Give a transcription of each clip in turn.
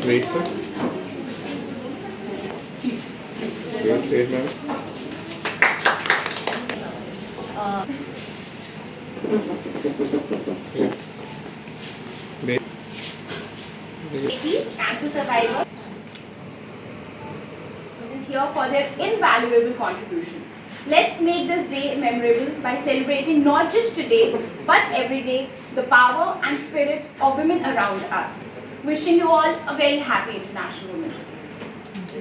Wait, sir. Wait, ma'am. Wait. Cancer survivor is here for their invaluable contribution. Let's make this day memorable by celebrating not just today but every day the power and spirit of women around us. Wishing you all a very happy International Women's Day.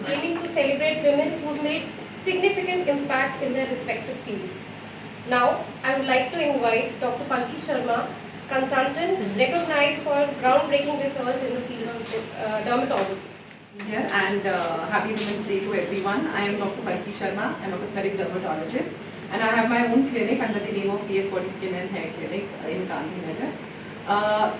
Aiming to celebrate women who made significant impact in their respective fields. Now, I would like to invite Dr. Palki Sharma, consultant recognized for groundbreaking research in the field of dermatology. Here and happy Women's Day to everyone. I am Dr. Palki Sharma. I am a cosmetic dermatologist and I have my own clinic under the name of PS Body Skin and Hair Clinic in Gandhinagar.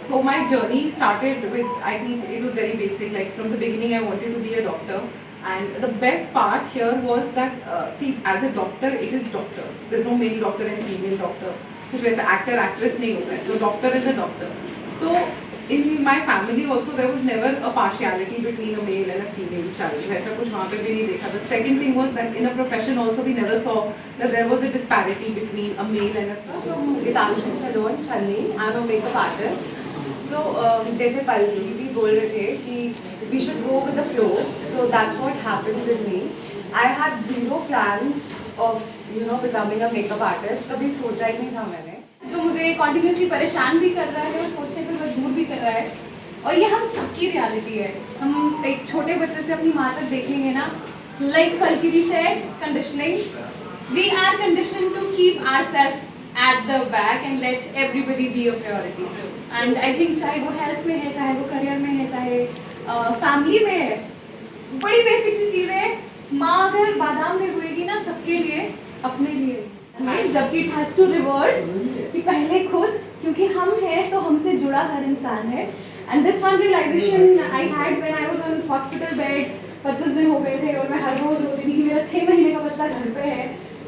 So my journey started with, I think it was very basic, like from the beginning I wanted to be a doctor, and the best part here was that see, as a doctor it is doctor. There's no male doctor and female doctor. कुछ वैसा actor actress नहीं होता है. So doctor is a doctor. So in my family also there was never a partiality between a male and a female child. वैसा कुछ वहाँ पे भी नहीं देखा. The second thing was that in a profession also we never saw that there was a disparity between a male and a female. From Gitanjali Salon, Chennai, I'm a makeup artist. So जैसे पल्लवी भी बोल रहे थे कि we should go with the flow. So that's what happened with me. I had zero plans of becoming a makeup artist. कभी सोचा ही नहीं था मैंने. जो मुझे कॉन्टिन्यूसली परेशान भी कर रहा है और सोचने पे मजबूर भी कर रहा है, और ये हम सबकी रियलिटी है. हम एक छोटे बच्चे से अपनी माँ तक देखेंगे ना, like Palki ji said, conditioning. We are conditioned to keep ourselves at the back and let everybody be a priority. And I think चाहे वो हेल्थ में है, चाहे वो करियर में है, चाहे फैमिली में है, बड़ी बेसिक सी चीज़ है. माँ अगर बादाम भिगोएगी ना सबके लिए, अपने लिए नहीं, जबकि इट हैज़ टू रिवर्स कि पहले खुद, क्योंकि हम हैं तो हमसे जुड़ा हर इंसान है. And this one realisation I had when I was on hospital bed. 25 दिन हो गए थे और मैं हर रोज़ रोती थी कि मेरा 6 महीने का बच्चा घर पे है.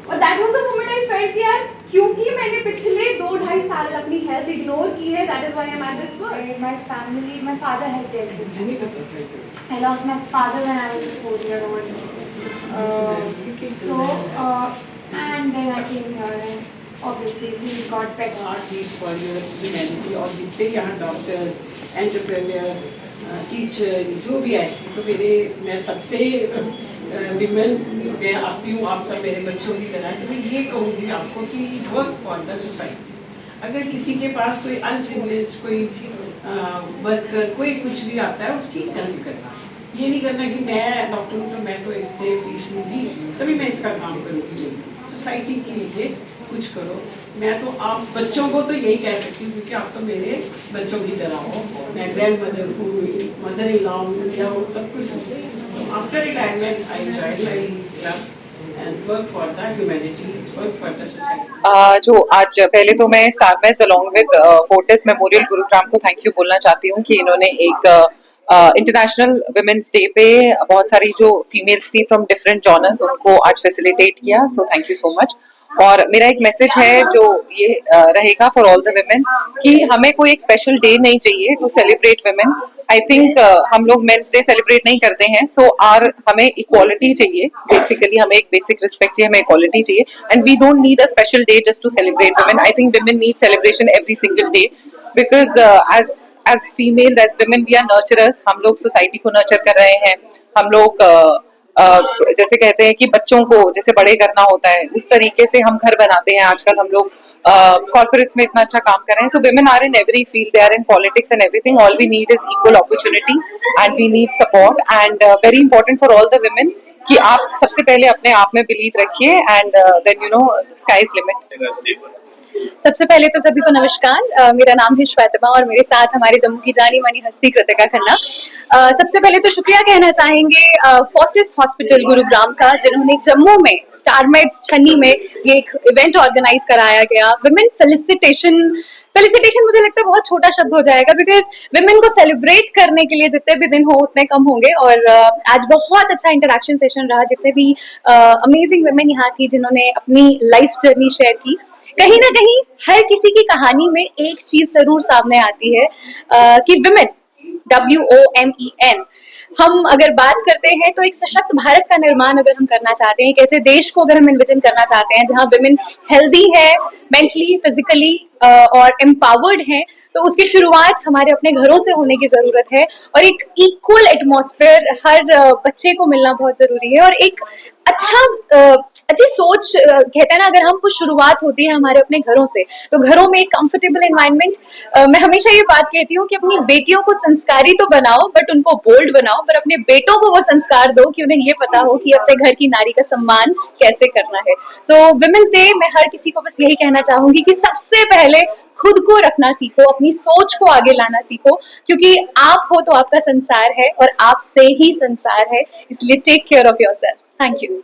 और that was the moment I felt कि यार क्योंकि मैंने पिछले 2-2.5 साल अपनी हेल्थ इग्नोर की है, that is why I am at this work. My family, my father has dealt with cancer. I lost my father when I was 4-year-old. And then I came here and obviously we got better. Heartbeat for your humanity और जितने यहाँ doctor, entrepreneur, teacher जो भी आए, तो मैं सबसे women मैं आती हूँ, आप सब मेरे बच्चों की तरह, तो मैं ये कहूँगी आपको कि वर्क फॉर द सोसाइटी. अगर किसी के पास कोई अनप्रिविलेज, कोई वर्कर, कोई कुछ भी आता है, उसकी हेल्प करना. ये नहीं करना कि मैं डॉक्टर हूँ तो मैं तो इससे फीस लूँगी तभी मैं इसका काम करूँगी. सोसाइटी के लिए कुछ करो. मैं तो आप बच्चों को तो यही कह सकती हूँ क्योंकि आप तो मेरे बच्चों की तरह हो. मैं ग्रैंड मदर हूँ, मदर इन लॉ हूँ, या वो सब कुछ हूँ. तो after retirement I enjoy my club and work for the humanity, work for the society. जो आज पहले तो मैं star match along with Fortis memorial Gurugram को थैंक यू बोलना चाहती हूँ कि इन्होंने एक इंटरनेशनल वुमेन्स डे पे बहुत सारी जो फीमेल्स थी फ्रॉम डिफरेंट जॉनर्स उनको आज फैसिलिटेट किया. So thank you so much. और मेरा एक मैसेज है जो ये रहेगा फॉर ऑल द वुमेन कि हमें कोई एक स्पेशल डे नहीं चाहिए to celebrate women. I think हम लोग मेंस डे सेलिब्रेट नहीं करते हैं. सो हमें इक्वालिटी चाहिए. बेसिकली हमें एक बेसिक रिस्पेक्ट चाहिए, हमें इक्वालिटी चाहिए. And we don't need a special day just to celebrate women. I think women need celebration every single day because as female, as women, we are nurturers. हम लोग society को nurture कर रहे हैं. हम लोग जैसे कहते हैं कि बच्चों को जैसे बड़े करना होता है उस तरीके से हम घर बनाते हैं. आजकल हम लोग कॉर्पोरेट्स में इतना अच्छा काम कर रहे हैं. सो women are in every field. They are in politics and everything. All we need is equal opportunity and we need support. And very important for all the women कि आप सबसे पहले अपने आप में बिलीव रखिए and then the sky is limit. सबसे पहले तो सभी को नमस्कार. मेरा नाम है श्वेतमा और मेरे साथ हमारे जम्मू की जानी मानी हस्ती कृतिका खन्ना. सबसे पहले तो शुक्रिया कहना चाहेंगे फोर्टिस हॉस्पिटल गुरुग्राम का जिन्होंने जम्मू में स्टार मेड्स छन्नी में ये एक इवेंट ऑर्गेनाइज कराया गया. विमेन फेलिसिटेशन मुझे लगता है बहुत छोटा शब्द हो जाएगा बिकॉज विमेन को सेलिब्रेट करने के लिए जितने भी दिन हो उतने कम होंगे. और आज बहुत अच्छा इंटरेक्शन सेशन रहा. जितने भी अमेजिंग विमेन यहाँ थी जिन्होंने अपनी लाइफ जर्नी शेयर की. कहीं ना कहीं हर किसी की कहानी में एक चीज जरूर सामने आती है कि विमेन WOMEN हम अगर बात करते हैं तो एक सशक्त भारत का निर्माण अगर हम करना चाहते हैं, एक ऐसे देश को अगर हम इन्विजन करना चाहते हैं जहां विमेन हेल्दी है, मेंटली, फिजिकली और एम्पावर्ड है, तो उसकी शुरुआत हमारे अपने घरों से होने की जरूरत है। और एक इक्वल एटमॉस्फेयर हर बच्चे को मिलना बहुत जरूरी है, और एक अच्छी सोच कहते हैं ना, अगर हम कुछ शुरुआत होती है हमारे अपने घरों से, तो घरों में एक कंफर्टेबल एनवायरनमेंट। मैं हमेशा ये बात कहती हूँ कि अपनी बेटियों को संस्कारी तो बनाओ, बट उनको बोल्ड बनाओ, पर अपने बेटों को वो संस्कार दो कि उन्हें ये पता हो कि अपने घर की नारी का सम्मान कैसे करना है। सो विमेंस डे मैं हर किसी को बस यही कहना चाहूंगी कि सबसे पहले खुद को रखना सीखो, अपनी सोच को आगे लाना सीखो, क्योंकि आप हो तो आपका संसार है और आपसे ही संसार है, इसलिए take care of yourself. Thank you.